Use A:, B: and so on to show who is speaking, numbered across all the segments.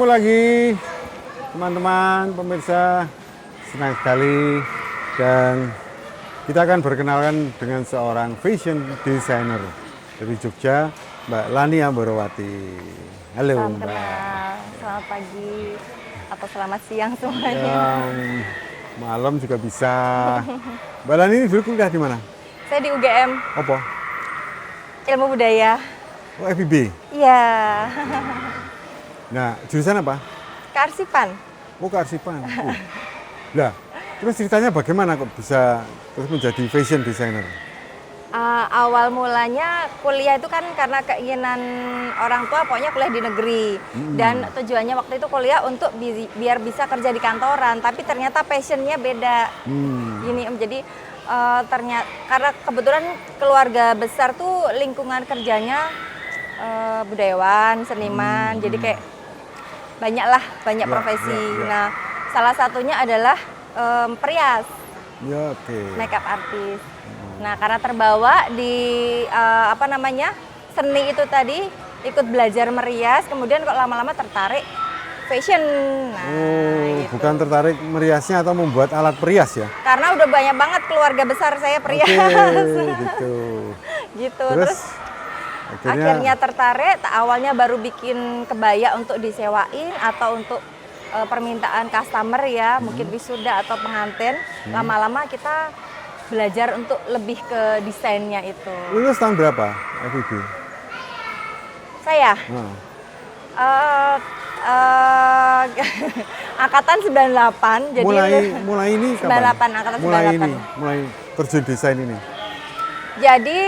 A: Ketemu lagi teman-teman pemirsa, senang sekali dan kita akan berkenalan dengan seorang fashion designer dari Jogja, Mbak Lani Amborowati. Halo
B: Salam
A: Mbak.
B: kenal, selamat pagi atau selamat siang semuanya.
A: Malam juga bisa. Mbak Lani ini dulu kuliah di mana?
B: Saya di UGM,
A: Apa?
B: Ilmu Budaya.
A: Oh, FIB.
B: Iya,
A: Nah, jurusan apa?
B: kearsipan.
A: Oh, kearsipan. Lah, terus ceritanya bagaimana kok bisa terus menjadi fashion designer?
B: Awal mulanya kuliah itu kan karena keinginan orang tua, pokoknya kuliah di negeri. Dan tujuannya waktu itu kuliah untuk biar bisa kerja di kantoran. Tapi ternyata passionnya beda. Gini Om, jadi ternyata karena kebetulan keluarga besar tuh lingkungan kerjanya budayawan, seniman. Jadi kayak banyak profesi.
A: Ya.
B: Nah, salah satunya adalah perias,
A: Ya, oke.
B: makeup artist. Nah, karena terbawa di seni itu tadi, ikut belajar merias, kemudian kok lama-lama tertarik fashion. Nah,
A: Oh,
B: gitu.
A: bukan tertarik meriasnya atau membuat alat perias ya?
B: Karena udah banyak banget keluarga besar saya perias.
A: Oke, gitu.
B: Gitu.
A: Terus
B: Akhirnya tertarik, awalnya baru bikin kebaya untuk disewain atau untuk permintaan customer ya, mungkin wisuda atau pengantin. Lama-lama kita belajar untuk lebih ke desainnya itu.
A: lulus tahun berapa FIB?
B: Saya
A: Nah,
B: eh, eh, angkatan 98, jadi
A: mulai ini kapan?
B: 98, angkatan
A: mulai
B: 98.
A: ini, mulai terjun desain ini.
B: Jadi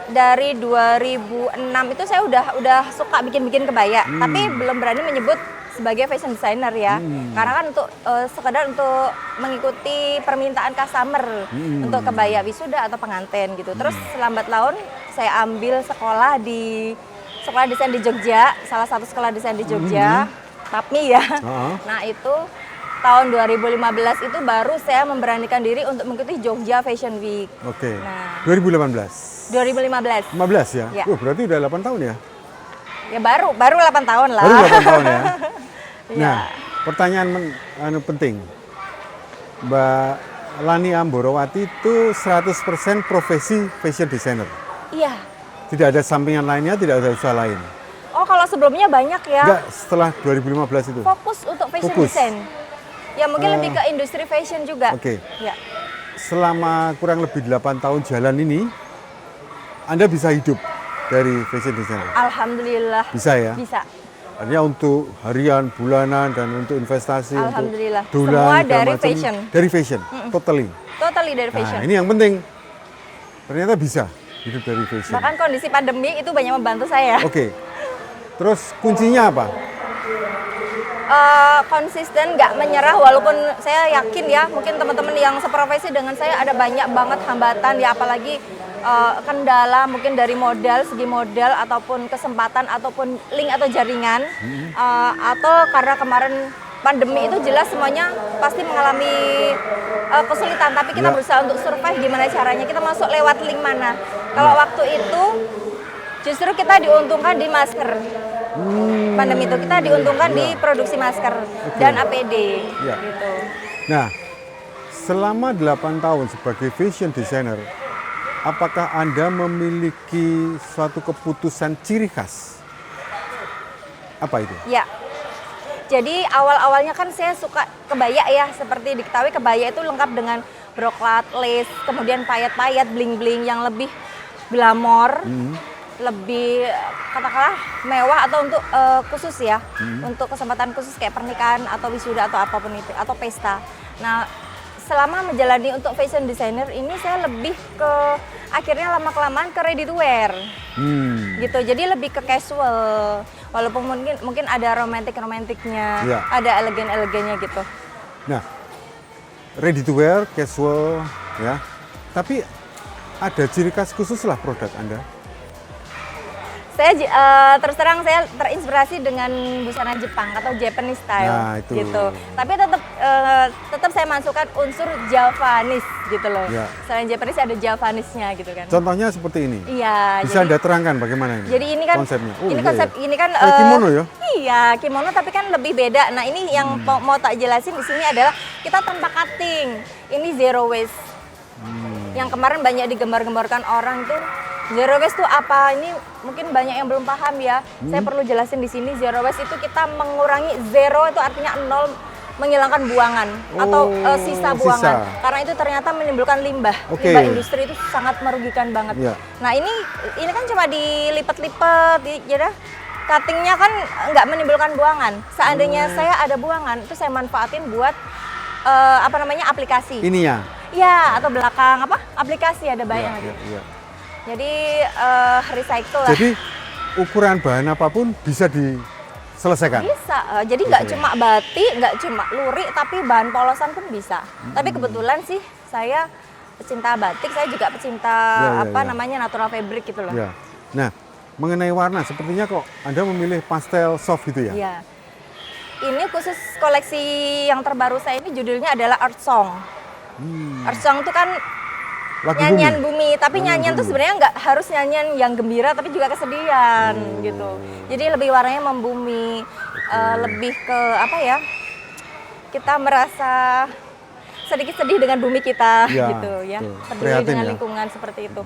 B: dari 2006 itu saya udah suka bikin-bikin kebaya, tapi belum berani menyebut sebagai fashion designer ya. Karena kan untuk sekedar untuk mengikuti permintaan customer untuk kebaya wisuda atau pengantin gitu. Terus selambat laun saya ambil sekolah desain di Jogja, salah satu sekolah desain di Jogja, TAPMI ya. Nah, itu tahun 2015 itu baru saya memberanikan diri untuk mengikuti Jogja Fashion Week.
A: Oke.
B: Nah.
A: 2018.
B: 2015.
A: 15 ya?
B: Ya.
A: Berarti udah 8 tahun ya?
B: Ya baru 8 tahun lah.
A: Baru 8 tahun ya?
B: Iya.
A: Nah, pertanyaan penting. Mbak Lani Amborowati itu 100% profesi fashion designer.
B: Iya.
A: Tidak ada sampingan lainnya, tidak ada usaha lain.
B: Oh, kalau sebelumnya banyak ya.
A: Enggak, setelah 2015 itu.
B: Fokus untuk fashion
A: Fokus.
B: design. Ya mungkin lebih ke industri fashion juga.
A: Oke.
B: Ya.
A: Selama kurang lebih 8 tahun jalan ini, Anda bisa hidup dari fashion designer?
B: Alhamdulillah.
A: Bisa ya?
B: Bisa.
A: Artinya untuk harian, bulanan, dan untuk investasi,
B: Alhamdulillah.
A: untuk dolan,
B: Semua
A: segala
B: dari
A: macam.
B: fashion.
A: Dari fashion, totally.
B: Totally dari fashion.
A: Nah, ini yang penting. Ternyata bisa hidup dari fashion.
B: Bahkan kondisi pandemi itu banyak membantu saya.
A: Oke. Terus kuncinya apa?
B: Konsisten, nggak menyerah, walaupun saya yakin ya mungkin teman-teman yang seprofesi dengan saya ada banyak banget hambatan ya, apalagi kendala mungkin dari segi modal ataupun kesempatan ataupun link atau jaringan, atau karena kemarin pandemi itu jelas semuanya pasti mengalami kesulitan, tapi kita berusaha untuk survive gimana caranya, kita masuk lewat link mana. Kalau waktu itu justru kita diuntungkan di masker. Pandemi itu kita diuntungkan di produksi masker dan APD gitu.
A: Nah, selama 8 tahun sebagai fashion designer, apakah Anda memiliki suatu keputusan ciri khas? Apa itu?
B: Ya. Jadi awal-awalnya kan saya suka kebaya ya, seperti diketahui kebaya itu lengkap dengan broklat, lace, kemudian payet-payet, bling-bling yang lebih glamor. Lebih katakanlah mewah atau untuk khusus ya, untuk kesempatan khusus kayak pernikahan atau wisuda atau apapun itu, atau pesta. Nah, selama menjalani untuk fashion designer ini saya lebih ke akhirnya lama-kelamaan ke ready to wear gitu, jadi lebih ke casual, walaupun mungkin ada romantiknya, ada elegan-elegannya gitu.
A: Nah, ready to wear, casual ya, tapi ada ciri khas khusus lah produk Anda.
B: Terus terang saya terinspirasi dengan busana Jepang atau Japanese style
A: Nah, itu.
B: gitu. Tapi tetap saya masukkan unsur Javanese gitu loh.
A: Ya.
B: Selain Japanese ada Javanisnya gitu kan.
A: Contohnya seperti ini.
B: Iya.
A: Bisa Anda terangkan bagaimana ini?
B: Jadi ini kan
A: konsepnya.
B: ini
A: iya,
B: konsep
A: iya.
B: ini kan
A: Kayak kimono ya?
B: Iya, kimono tapi kan lebih beda. Nah, ini yang mau tak jelasin di sini adalah kita tanpa cutting. Ini zero waste. Yang kemarin banyak digembar-gemborkan orang tuh zero waste itu apa? Ini mungkin banyak yang belum paham ya. Saya perlu jelasin di sini zero waste itu kita mengurangi zero itu artinya nol menghilangkan buangan atau sisa buangan.
A: sisa.
B: Karena itu ternyata menimbulkan limbah.
A: Oke.
B: Limbah industri itu sangat merugikan banget.
A: Iya.
B: Nah, ini kan cuma dilipat-lipat jadi cuttingnya kan nggak menimbulkan buangan. Seandainya saya ada buangan itu saya manfaatin buat aplikasi.
A: Ini ya?
B: Ya, atau belakang aplikasi ada banyak.
A: Iya.
B: Jadi recycle lah.
A: Jadi ukuran bahan apapun bisa diselesaikan?
B: Bisa. Jadi nggak
A: Bisa, ya?
B: cuma batik, nggak cuma lurik, tapi bahan polosan pun bisa. Tapi kebetulan sih saya pecinta batik, saya juga pecinta
A: Ya.
B: natural fabric gitu loh.
A: Ya. Nah, mengenai warna, sepertinya kok Anda memilih pastel soft gitu ya?
B: Iya. Ini khusus koleksi yang terbaru saya ini judulnya adalah Earth Song. Earth Song itu kan
A: Lagu
B: nyanyian
A: bumi.
B: bumi, tapi nyanyian tuh sebenarnya nggak harus nyanyian yang gembira, tapi juga kesedihan gitu. Jadi lebih warnanya membumi, lebih ke kita merasa sedikit sedih dengan bumi kita
A: Ya,
B: gitu ya,
A: betul.
B: peduli
A: Prihatin
B: dengan
A: ya.
B: lingkungan seperti itu.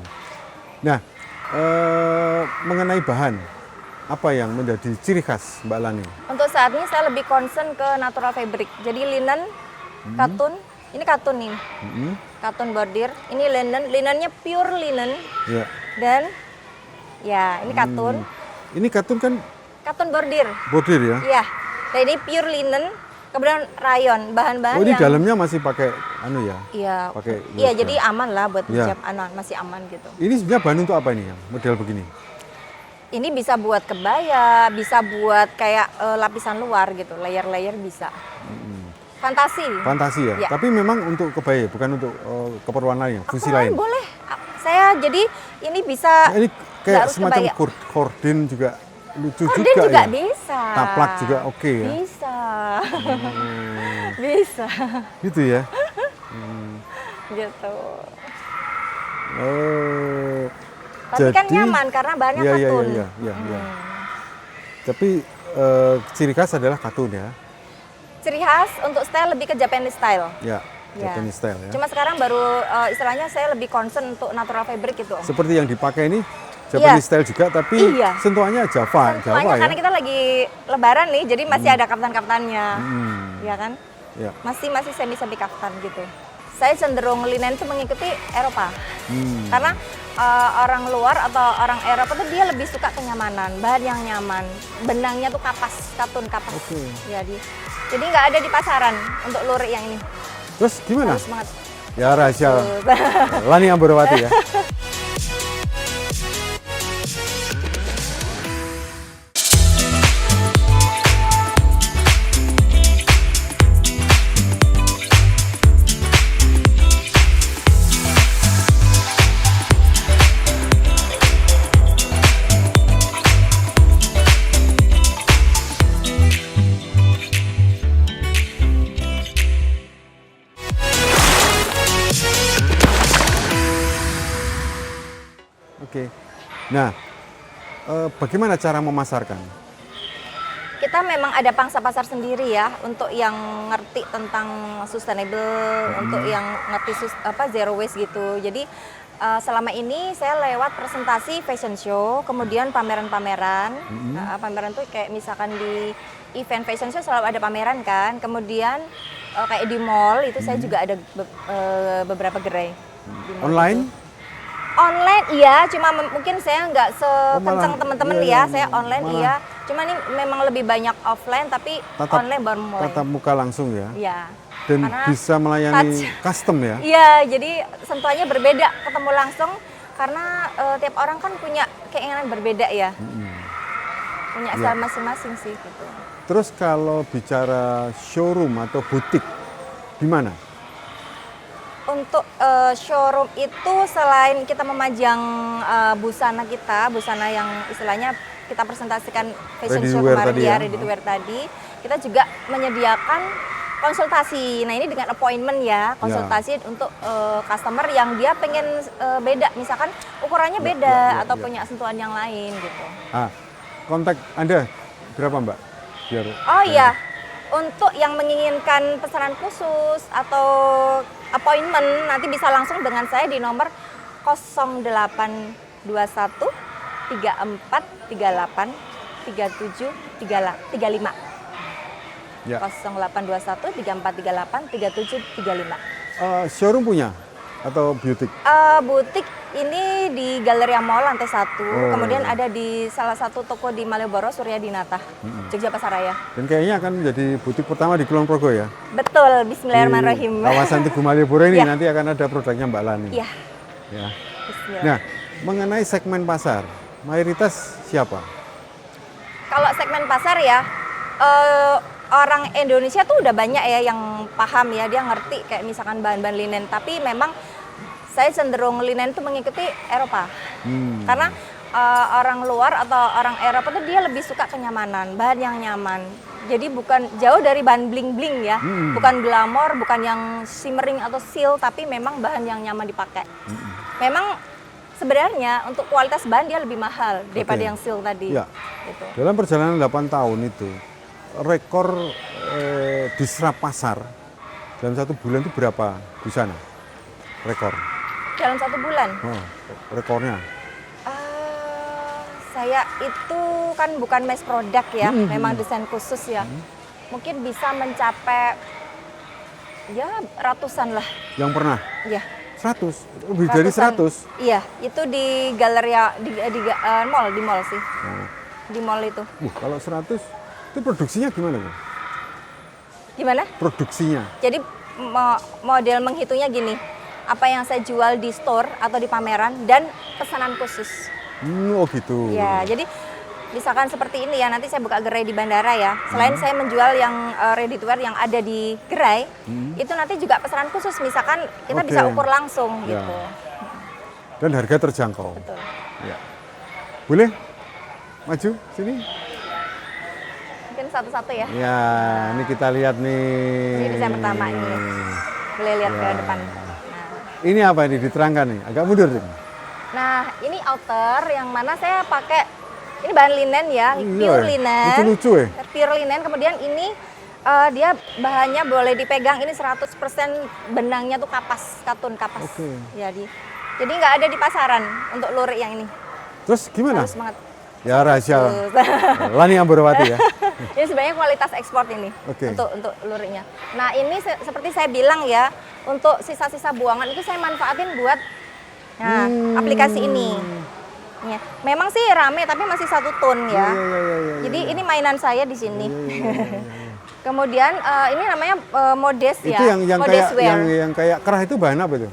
A: Nah, mengenai bahan, apa yang menjadi ciri khas Mbak Lani?
B: Untuk saat ini saya lebih concern ke natural fabric, jadi linen, katun, ini katun nih, katun bordir, ini linennya pure linen
A: Ya.
B: dan ya ini katun,
A: Ini katun kan
B: katun bordir.
A: bordir ya?
B: Iya, dan ini pure linen, kemudian rayon, bahan-bahan
A: Oh, ini
B: yang
A: dalamnya masih pakai
B: iya,
A: pakai
B: iya
A: lobster.
B: jadi aman lah buat
A: Iya.
B: hijab, masih aman gitu.
A: Ini sebenarnya bahan untuk apa ini yang model begini?
B: Ini bisa buat kebaya, bisa buat kayak lapisan luar gitu, layer-layer bisa. Fantasi.
A: Fantasi ya?
B: Iya.
A: Tapi memang untuk kebaya, bukan untuk keperluan lain, fungsi
B: Keperluan
A: lain.
B: boleh. Saya jadi ini bisa
A: Nah, ini
B: nggak
A: kayak
B: harus
A: semacam
B: kebaya.
A: korden juga lucu
B: Korden
A: juga,
B: juga
A: ya?
B: bisa.
A: Taplak juga oke ya?
B: Bisa. Bisa.
A: Gitu ya?
B: Gitu.
A: Oh,
B: Tapi kan nyaman karena bahannya
A: iya,
B: katun.
A: Iya. Tapi ciri khas adalah katun ya?
B: Ciri khas untuk style lebih ke Japanese style.
A: Ya,
B: Ya.
A: Japanese style ya.
B: Cuma sekarang baru istilahnya saya lebih concern untuk natural fabric gitu. Om.
A: Seperti yang dipakai ini Japanese style juga, tapi
B: Iya.
A: sentuhannya Java
B: Soalnya
A: ya?
B: karena kita lagi lebaran nih, jadi masih ada kaftan-kaftannya. Ya kan?
A: Ya.
B: Masih semi-semi kaftan gitu. Saya cenderung linen itu mengikuti Eropa. Karena orang luar atau orang Eropa tuh dia lebih suka kenyamanan, bahan yang nyaman. Benangnya tuh katun kapas.
A: Oke.
B: Jadi nggak ada di pasaran untuk lurik yang ini.
A: Terus gimana?
B: Bagus banget.
A: Ya rahasia
B: Tuh.
A: Lani Amborawati ya. Oke. Nah, bagaimana cara memasarkan?
B: Kita memang ada pangsa pasar sendiri ya untuk yang ngerti tentang sustainable, untuk yang ngerti zero waste gitu. Jadi selama ini saya lewat presentasi fashion show, kemudian pameran-pameran. Pameran tuh kayak misalkan di event fashion show selalu ada pameran kan. Kemudian kayak di mall itu saya juga ada beberapa gerai. Di mall
A: Online?
B: itu. Online iya, cuma mungkin saya nggak sekencang
A: malah,
B: teman-teman
A: iya,
B: saya online
A: malah.
B: iya. Cuma ini memang lebih banyak offline tapi online baru mulai.
A: Tatap muka langsung ya?
B: Iya.
A: Dan
B: Karena
A: bisa melayani
B: touch.
A: custom ya?
B: Iya, jadi sentuhannya berbeda ketemu langsung karena tiap orang kan punya keinginan berbeda ya. Punya
A: Iya.
B: style masing-masing sih gitu.
A: Terus kalau bicara showroom atau butik, di mana?
B: untuk showroom itu selain kita memajang busana kita, busana yang istilahnya kita presentasikan fashion
A: Ready to
B: show
A: wear
B: kemarin
A: tadi
B: ya,
A: ya.
B: ready to wear tadi, kita juga menyediakan konsultasi. Nah ini dengan appointment ya, konsultasi untuk customer yang dia pengen beda, misalkan ukurannya beda atau punya sentuhan yang lain gitu.
A: Kontak Anda berapa Mbak? Biar
B: Oh iya, untuk yang menginginkan pesanan khusus atau appointment nanti bisa langsung dengan saya di nomor 0821 34 38 37 35.
A: Ya.
B: 0821 34 38 37 35.
A: Showroom punya atau butik?
B: Butik ini di Galeria Mall lantai 1,
A: Oh.
B: kemudian ada di salah satu toko di Malioboro, Surya Dinata, Jogja Pasaraya.
A: Dan kayaknya akan menjadi butik pertama di Kulon Progo ya.
B: Betul, Bismillahirrahmanirrahim.
A: Di kawasan Tugu Malioboro ini
B: Ya.
A: nanti akan ada produknya Mbak Lani.
B: Iya,
A: Ya.
B: Bismillah.
A: Nah, mengenai segmen pasar, mayoritas siapa?
B: Kalau segmen pasar ya, orang Indonesia tuh udah banyak ya yang paham ya, dia ngerti kayak misalkan bahan-bahan linen. Tapi memang saya cenderung linen itu mengikuti Eropa. Karena orang luar atau orang Eropa tuh dia lebih suka kenyamanan, bahan yang nyaman. Jadi bukan jauh dari bahan bling-bling ya, bukan glamor, bukan yang shimmering atau seal, tapi memang bahan yang nyaman dipakai. Memang sebenarnya untuk kualitas bahan dia lebih mahal daripada yang seal tadi.
A: Ya.
B: Gitu.
A: Dalam perjalanan 8 tahun itu, rekor diserap pasar dalam 1 bulan itu berapa di sana? Rekor.
B: Dalam 1 bulan.
A: Rekornya.
B: Saya itu kan bukan mass product ya, memang desain khusus ya. Mungkin bisa mencapai ya ratusan lah.
A: Yang pernah?
B: Ya.
A: 100? Lebih dari 100?
B: Iya, itu di Galeria di mall sih. Di mall itu.
A: Kalau 100 itu produksinya gimana Bu?
B: Gimana?
A: Produksinya?
B: Jadi model menghitungnya gini, apa yang saya jual di store atau di pameran dan pesanan khusus.
A: Oh gitu.
B: Ya, jadi misalkan seperti ini ya, nanti saya buka gerai di bandara ya. Selain saya menjual yang ready to wear yang ada di gerai, itu nanti juga pesanan khusus. Misalkan kita bisa ukur langsung
A: Ya.
B: gitu.
A: Dan harga terjangkau.
B: Betul.
A: Ya. Boleh maju sini?
B: Mungkin satu-satu ya.
A: Ya, ini kita lihat nih.
B: Ini desain pertama ini. Boleh lihat ke depan.
A: Ini apa ini diterangkan nih? Agak mundur nih.
B: Nah, ini outer yang mana saya pakai, ini bahan linen ya, pure linen.
A: Itu lucu ya.
B: Pure linen, kemudian ini dia bahannya boleh dipegang, ini 100% benangnya tuh kapas, katun kapas.
A: Oke.
B: Jadi nggak ada di pasaran untuk lurik yang ini.
A: Terus gimana?
B: Harus banget.
A: Ya rahasia Lani Amborawati ya.
B: Ini sebenarnya kualitas ekspor ini untuk luriknya. Nah ini seperti saya bilang ya, untuk sisa-sisa buangan itu saya manfaatin buat aplikasi ini. Ya. Memang sih rame tapi masih 1 ton ya. Jadi ini mainan saya di sini. Kemudian ini namanya modest ya.
A: Itu yang
B: modest
A: kayak
B: wear.
A: yang kayak kerah itu bahan apa itu?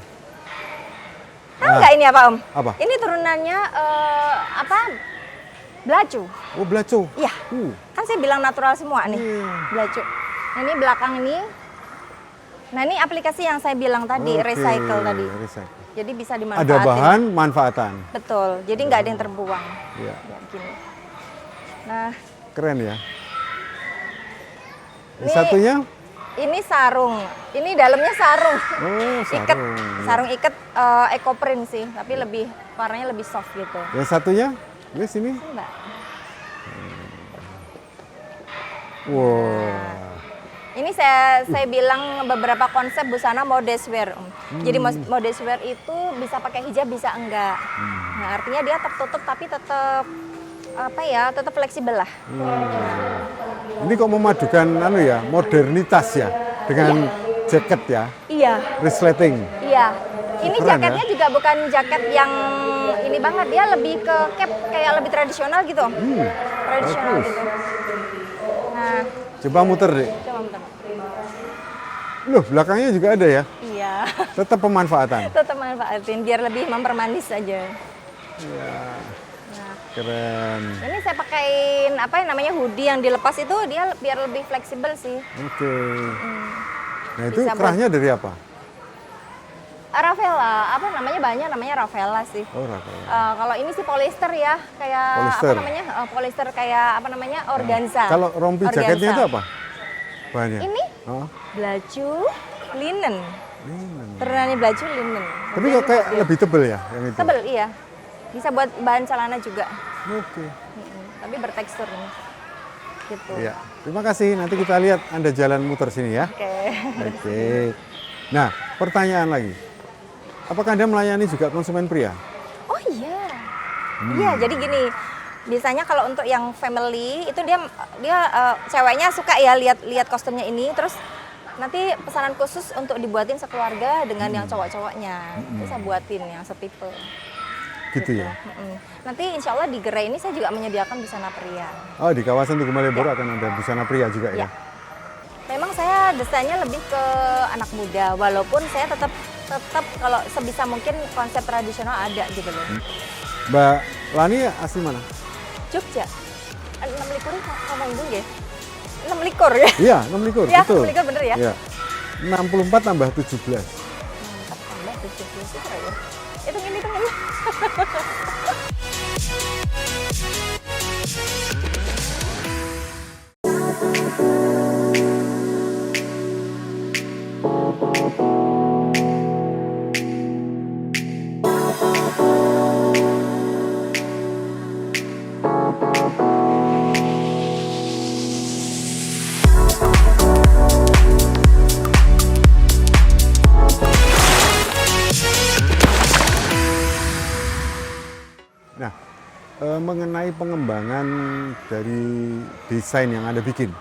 B: Tahu nggak ini apa Om?
A: Apa?
B: Ini turunannya belacu.
A: Oh belacu.
B: Iya. Kan saya bilang natural semua nih. Belacu. Nah, ini belakang ini. Nah ini aplikasi yang saya bilang tadi, recycle tadi.
A: Recycle.
B: Jadi bisa dimanfaatin.
A: Ada bahan manfaatan.
B: Betul. Jadi nggak ada yang terbuang.
A: Iya.
B: Ya, gini. Nah.
A: Keren ya.
B: Ini,
A: satunya?
B: Ini sarung. Ini dalamnya sarung.
A: Oh, sarung.
B: Iket. Sarung iket ecoprint sih, tapi lebih warnanya lebih soft gitu.
A: Yang satunya? Ini sini.
B: Mbak.
A: Wow.
B: Ini saya bilang beberapa konsep busana modest wear. Jadi modest wear itu bisa pakai hijab, bisa enggak. Nah, artinya dia tertutup tapi tetap tetap fleksibel lah.
A: Ini kok memadukan modernitas ya dengan jaket ya.
B: Iya.
A: Resleting.
B: Iya. Ini
A: Keren,
B: jaketnya juga bukan jaket yang ini banget, dia lebih ke cap kayak lebih tradisional gitu. Tradisional
A: bagus.
B: gitu. Nah,
A: Coba muter deh.
B: coba bentar.
A: Loh, belakangnya juga ada ya.
B: Iya.
A: Tetap pemanfaatan.
B: Tetap manfaatin biar lebih mempermanis aja.
A: Iya.
B: Nah,
A: Keren.
B: ini saya pakein hoodie yang dilepas itu dia biar lebih fleksibel sih.
A: Oke. Nah itu
B: Bisa
A: kerahnya dari apa?
B: Raffela, apa namanya banyak namanya Raffela sih.
A: Oh, Raffela.
B: Kalau ini sih polyester ya, kayak
A: Polyester.
B: apa namanya? Polyester kayak apa namanya? Organza.
A: Kalau rompi jaketnya itu apa? Bahannya?
B: Ini
A: Oh,
B: baju linen.
A: linen.
B: Turunannya baju linen.
A: Tapi kok kayak lebih tebel ya yang itu?
B: tebel, iya. Bisa buat bahan celana juga.
A: Oke.
B: Tapi bertekstur nih. Gitu.
A: Iya. Terima kasih. Nanti kita lihat Anda jalan muter sini ya.
B: Oke.
A: Oke. Nah, pertanyaan lagi. Apakah Anda melayani juga konsumen pria?
B: Oh iya. Iya, jadi gini. Biasanya kalau untuk yang family itu dia ceweknya suka ya lihat kostumnya ini, terus nanti pesanan khusus untuk dibuatin sekeluarga dengan yang cowok-cowoknya. Bisa buatin yang setipe.
A: Gitu ya.
B: Nanti insya Allah di gerai ini saya juga menyediakan busana pria.
A: Oh, di kawasan Tugu Malioboro akan ada busana pria juga ya?
B: Ya. Memang saya desainnya lebih ke anak muda, walaupun saya tetap kalau sebisa mungkin konsep tradisional ada gitu loh.
A: Mbak Lani asli mana?
B: Jogja. 6 likur ngomong dulu ya? 6 likur ya?
A: Iya, 6 likur,
B: Ya,
A: betul.
B: 6 likur bener ya?
A: Iya. 64 tambah 17.
B: Mantap, tambah 17 itu ya. Hitung ini.
A: Nah, mengenai pengembangan dari desain yang Anda bikin,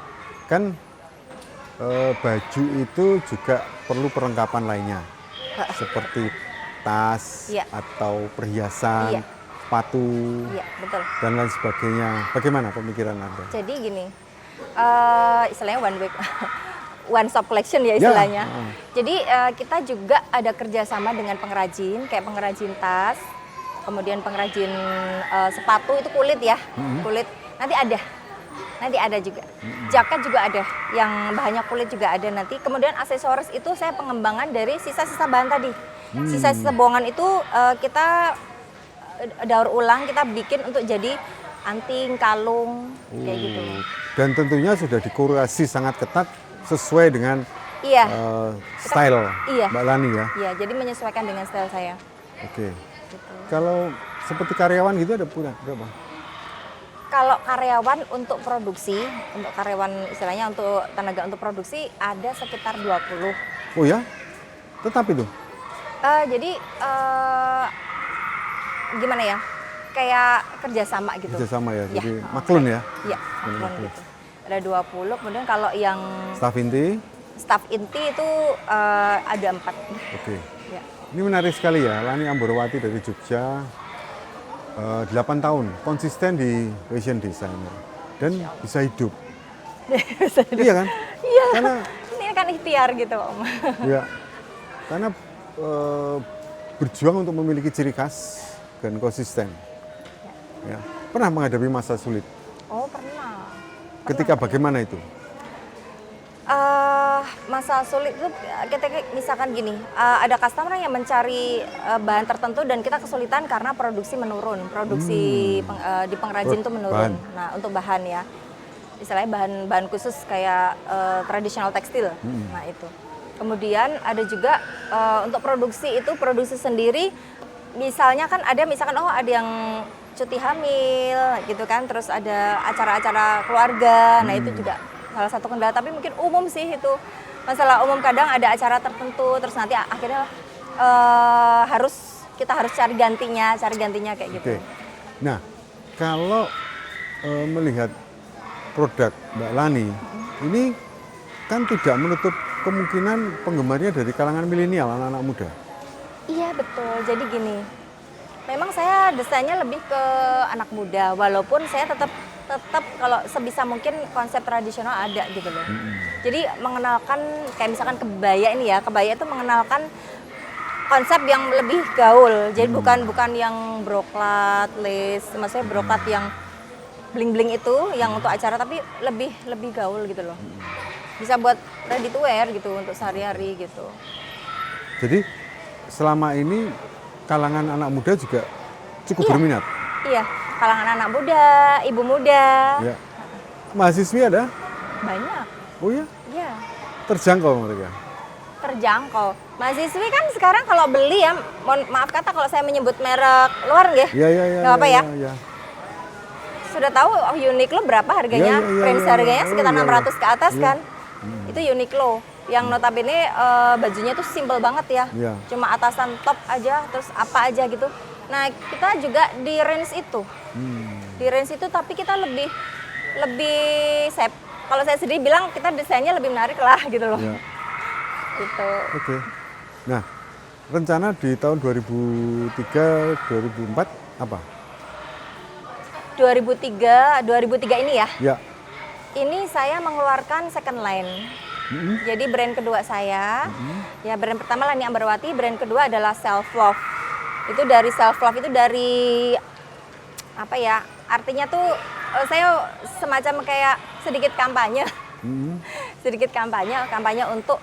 A: kan baju itu juga perlu perlengkapan lainnya, seperti tas
B: Iya.
A: atau perhiasan,
B: Iya.
A: sepatu,
B: Iya, betul.
A: dan lain sebagainya. Bagaimana pemikiran Anda?
B: Jadi gini, istilahnya one week, one stop collection ya istilahnya.
A: Ya,
B: Jadi kita juga ada kerjasama dengan pengrajin, kayak pengrajin tas, kemudian pengrajin sepatu itu kulit ya, kulit. Nanti ada juga. Jaket juga ada, yang bahannya kulit juga ada nanti. Kemudian aksesoris itu saya pengembangan dari sisa-sisa bahan tadi. Sisa-sisa bohongan itu kita daur ulang, kita bikin untuk jadi anting, kalung, kayak gitu.
A: Dan tentunya sudah dikurasi sangat ketat sesuai dengan
B: Iya,
A: style
B: iya.
A: Mbak Lani ya.
B: iya. Jadi menyesuaikan dengan style saya.
A: Oke.
B: Gitu.
A: Kalau seperti karyawan gitu ada berapa?
B: Kalau karyawan untuk produksi, untuk karyawan istilahnya untuk tenaga untuk produksi ada sekitar 20.
A: Oh ya? Tetap itu?
B: Jadi gimana ya? Kayak kerjasama gitu.
A: Kerjasama ya,
B: Iya,
A: jadi maklun ya?
B: Iya, maklun gitu. Ada 20, kemudian kalau yang
A: Staf inti?
B: staff inti itu ada 4.
A: Oke.
B: Ya.
A: Ini menarik sekali ya, Lani Amborowati dari Jogja, 8 tahun konsisten di fashion designer dan bisa hidup. Iya kan?
B: Iya.
A: Karena
B: Ini kan ikhtiar gitu, Om.
A: ya, karena berjuang untuk memiliki ciri khas dan konsisten. Ya. Pernah menghadapi masa sulit.
B: Oh, pernah.
A: Ketika bagaimana itu?
B: Masa sulit itu kita misalkan gini, ada customer yang mencari bahan tertentu dan kita kesulitan karena produksi menurun, di pengrajin itu menurun.
A: Bahan.
B: Nah, untuk bahan ya, istilahnya bahan khusus kayak tradisional tekstil. Nah itu. Kemudian ada juga untuk produksi sendiri, misalnya kan ada misalkan ada yang cuti hamil gitu kan, terus ada acara-acara keluarga. Nah itu juga salah satu kendala, tapi mungkin umum sih itu. Masalah umum kadang ada acara tertentu, terus nanti akhirnya kita harus cari gantinya kayak gitu.
A: Oke. Nah, kalau melihat produk Mbak Lani, ini kan tidak menutup kemungkinan penggemarnya dari kalangan milenial, anak-anak muda.
B: Iya betul, jadi gini, memang saya desainnya lebih ke anak muda, walaupun saya tetap kalau sebisa mungkin konsep tradisional ada gitu loh. Jadi mengenalkan kayak misalkan kebaya ini ya, kebaya itu mengenalkan konsep yang lebih gaul. Jadi bukan yang broklat, lace, maksudnya broklat yang bling-bling itu yang untuk acara, tapi lebih gaul gitu loh. Bisa buat ready to wear gitu untuk sehari-hari gitu.
A: Jadi selama ini kalangan anak muda juga cukup
B: Iya.
A: berminat.
B: Iya, kalangan anak muda, ibu muda,
A: Ya. Mahasiswi ada?
B: banyak.
A: Oh ya,
B: Iya,
A: terjangkau mereka.
B: terjangkau. Mahasiswi kan sekarang kalau beli ya, maaf kata kalau saya menyebut merek luar nggih.
A: Iya, iya, iya.
B: Nggak apa ya?
A: Iya.
B: Sudah tahu Uniqlo berapa harganya?
A: Iya, iya,
B: Range
A: iya, iya.
B: harganya
A: Oh,
B: sekitar
A: iya, iya.
B: 600 ke atas
A: Iya.
B: kan? Itu Uniqlo. Yang notabene bajunya tuh simple banget ya.
A: Iya.
B: Cuma atasan top aja, terus apa aja gitu. Nah, kita juga di range itu. Di range itu tapi kita lebih kalau saya sendiri bilang kita desainnya lebih menarik lah gitu loh.
A: Iya.
B: Gitu.
A: Oke. Nah, rencana di tahun 2003, 2004 apa?
B: 2003 ini ya.
A: Ya.
B: Ini saya mengeluarkan second line. Jadi brand kedua saya, ya brand pertama Lani Ambarwati, brand kedua adalah Self Love. Itu dari Self Love itu dari apa ya? Artinya tuh saya semacam kayak sedikit kampanye. Sedikit kampanye untuk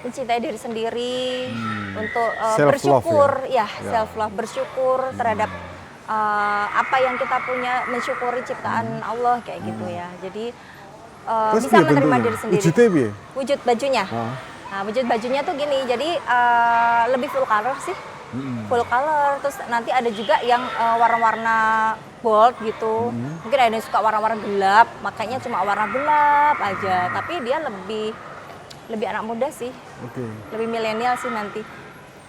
B: mencintai diri sendiri, untuk
A: Self-love
B: bersyukur,
A: ya?
B: ya self love, bersyukur terhadap apa yang kita punya, mensyukuri ciptaan Allah kayak gitu ya. Jadi
A: Terus
B: bisa
A: piye
B: menerima
A: bentuknya?
B: diri sendiri.
A: Wujudnya piye?
B: Wujud bajunya.
A: Ah.
B: Nah, wujud bajunya tuh gini, jadi lebih full color sih. Full color, terus nanti ada juga yang warna-warna bold gitu. Mungkin ada yang suka warna-warna gelap, makanya cuma warna gelap aja. Tapi dia lebih anak muda sih,
A: Oke.
B: lebih milenial sih nanti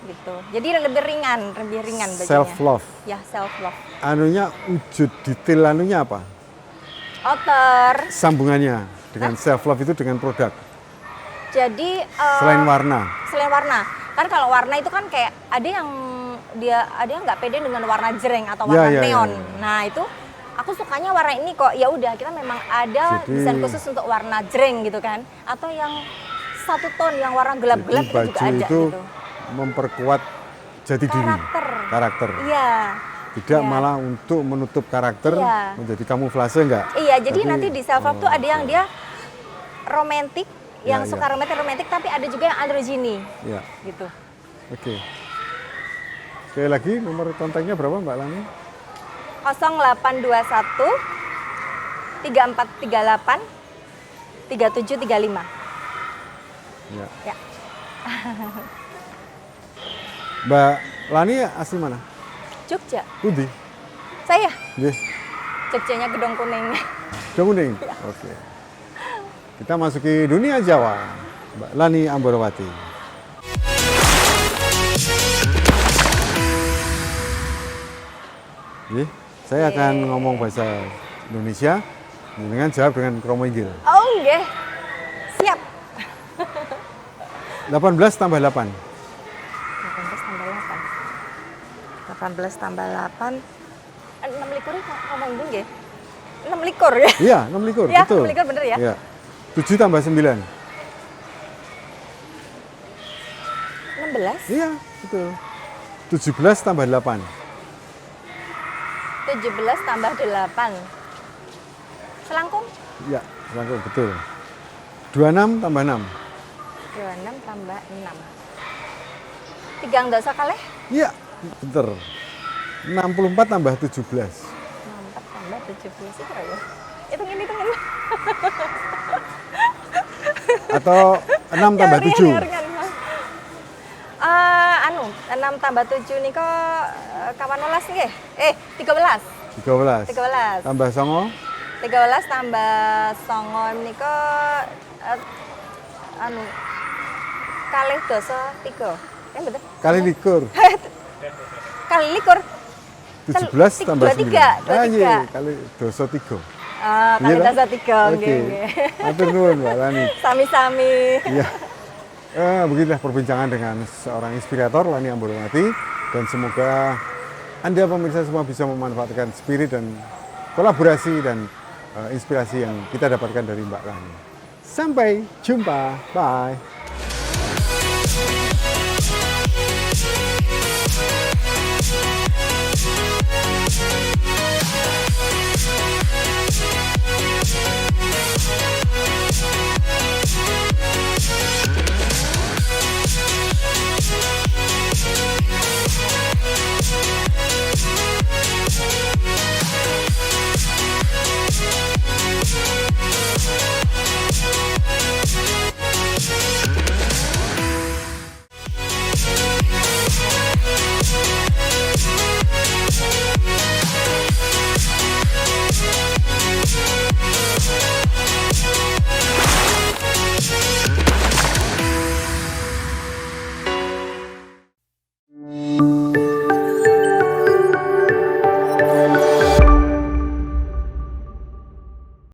B: gitu. Jadi lebih ringan bajunya.
A: Self love.
B: Ya, self love.
A: Anunya wujud detail anunya apa?
B: Outer.
A: Sambungannya dengan self love itu dengan produk.
B: Jadi
A: Selain warna.
B: selain warna, kan kalau warna itu kan kayak ada yang nggak pede dengan warna jreng atau
A: Ya,
B: warna
A: ya, ya,
B: neon.
A: ya.
B: Nah itu aku sukanya warna ini kok. Ya udah kita memang ada
A: Jadi-
B: desain khusus untuk warna jreng gitu kan, atau yang satu ton yang warna gelap-gelap
A: Jadi
B: itu
A: baju
B: juga ada
A: itu
B: gitu.
A: memperkuat jati diri.
B: Karakter. Iya.
A: Tidak
B: Iya.
A: malah untuk menutup karakter
B: Iya.
A: menjadi kamuflase enggak?
B: Iya, jadi
A: Tapi-
B: nanti di self love tuh ada yang dia romantis,
A: Ya,
B: yang
A: ya.
B: suka romantis, tapi ada juga yang androgyny
A: Ya.
B: gitu.
A: Oke. Sekali lagi nomor kontaknya berapa Mbak Lani?
B: 0821 3438 3735.
A: Ya.
B: Ya.
A: Mbak Lani asli mana?
B: Jogja.
A: Pundi?
B: Saya
A: Nggih.
B: Jogjanya Gedong Kuning.
A: Kuning. Oke. Kita masuki dunia Jawa. Mbak Lani Ambarwati. Nggih, saya akan ngomong bahasa Indonesia dengan jawab dengan kromo inggil.
B: Oh, nggih. Siap.
A: 18 tambah 8.
B: 18 tambah 8. 6 likur ngomong dulu nggih. 6 likur ya.
A: Iya, 6 likur,
B: Ya,
A: betul.
B: 6 likur bener ya?
A: Iya. 7 tambah 9.
B: 16.
A: Iya, betul. 17 tambah 8.
B: 17 tambah 8. Selangkung.
A: Iya, langsung betul. 26 tambah 6.
B: 26 tambah 6. Tigang dosa kalih.
A: Iya, betul. 64 tambah 17.
B: 64 tambah 17 itu ya. Hitungin.
A: Atau 6 tambah 7.
B: Anu, 6 tambah 7 nika kawan 12 nggih. 13.
A: 13.
B: 13.
A: Tambah 9.
B: 13 tambah 9 nika anu kalih dosa 3. Betul?
A: Kali likur.
B: Kali likur.
A: 17 tambah 9.
B: 23.
A: iya, kali dosa 3.
B: Kali
A: Iya, toh?
B: dosa 3
A: Oke.
B: nggih.
A: Matur nuwun Mbak Lani.
B: Sami-sami.
A: Iya. Begitulah perbincangan dengan seorang inspirator Lani Ambarwati, dan semoga Anda pemirsa semua bisa memanfaatkan spirit dan kolaborasi dan inspirasi yang kita dapatkan dari Mbak Lani. Sampai jumpa. Bye.